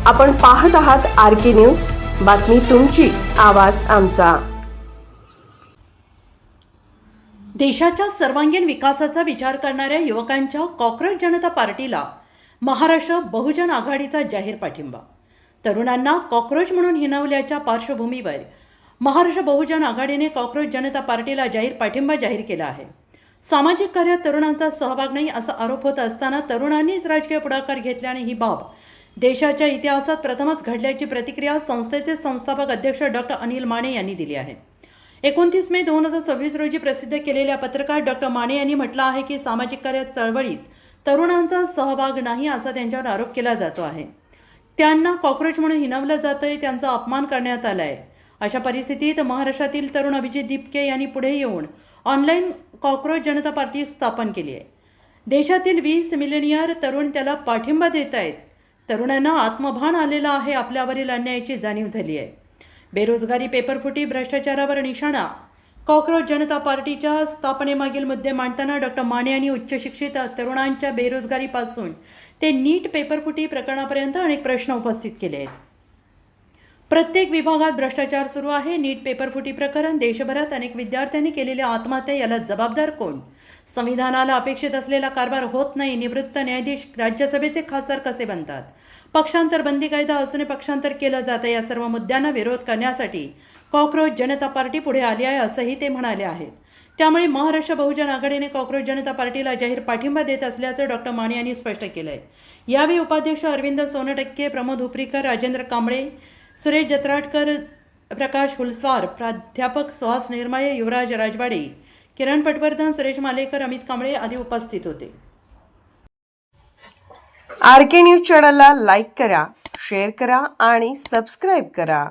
आपण पाहत आहात RK न्यूज, बातमी तुमची, आवाज आमचा। देशाच्या सर्वांगीण विकासाचा विचार करणाऱ्या युवकांच्या कॉक्रोच जनता पार्टीला महाराष्ट्र बहुजन आघाडीचा जाहीर पाठिंबा। तरुणांना कॉक्रोच म्हणून हिणवल्याच्या पार्श्वभूमीवर महाराष्ट्र बहुजन आघाडीने कॉक्रोच जनता पार्टीला जाहीर पाठिंबा जाहीर केला आहे। सामाजिक कार्यात तरुणांचा सहभाग नाही असा आरोप होत असताना तरुणांनीच राजकीय पुढाकार घेतल्याने ही बाब देशाच्या इतिहासात प्रथमच घडल्याची प्रतिक्रिया संस्थेचे संस्थापक अध्यक्ष डॉक्टर अनिल माने यांनी दिली आहे। 29 मे 2026 रोजी प्रसिद्ध केलेल्या पत्रकात डॉक्टर माने यांनी म्हटलं आहे की सामाजिक कार्यात चळवळीत तरुणांचा सहभाग नाही असा त्यांच्यावर आरोप केला जातो आहे। त्यांना कॉक्रोच म्हणून हिणवलं जातंय, त्यांचा अपमान करण्यात आला आहे। अशा परिस्थितीत महाराष्ट्रातील तरुण अभिजित दीपके यांनी पुढे येऊन ऑनलाईन कॉक्रोच जनता पार्टी स्थापन केली आहे। देशातील 20 मिलियनियर तरुण त्याला पाठिंबा देत आहेत। तरुणांना आत्मभान आलेला आहे, आपल्यावरील अन्यायाची जाणीव झाली आहे। बेरोजगारी, पेपरफुटी, भ्रष्टाचारावर निशाणा कॉक्रोच जनता पार्टीच्या स्थापनेमागील मुद्दे मांडताना डॉक्टर माने यांनी उच्च शिक्षित तरुणांच्या बेरोजगारीपासून ते नीट पेपरफुटी प्रकरणापर्यंत अनेक प्रश्न उपस्थित केले आहेत। प्रत्येक विभागात भ्रष्टाचार सुरू आहे। नीट पेपरफुटी प्रकरण, देशभरात अनेक विद्यार्थ्यांनी केलेल्या आत्महत्या, याला जबाबदार कोण? संविधानाला अपेक्षित असलेला कारभार होत नाही। निवृत्त न्यायाधीश राज्यसभेचे खासदार कसे बनतात? पक्षांतर बंदी कायदा असूनही पक्षांतर केलं जातं। या सर्व मुद्द्यांना विरोध करण्यासाठी कॉक्रोच जनता पार्टी पुढे आली आहे असंही ते म्हणाले आहेत। त्यामुळे महाराष्ट्र बहुजन आघाडीने कॉक्रोच जनता पार्टीला जाहीर पाठिंबा देत असल्याचं डॉक्टर माने यांनी स्पष्ट केलं आहे। यावेळी उपाध्यक्ष अरविंद सोनटक्के, प्रमोद उपरीकर, राजेंद्र कांबळे, सुरेश जत्राटकर, प्रकाश हुलस्वार, प्राध्यापक सुहास निर्माळे, युवराज राजवाडे, किरण पटवर्धन, सुरेश मालेकर, अमित कांबळे आदी उपस्थित होते। RK न्यूज चॅनलला लाईक करा, शेअर करा आणि सबस्क्राईब करा।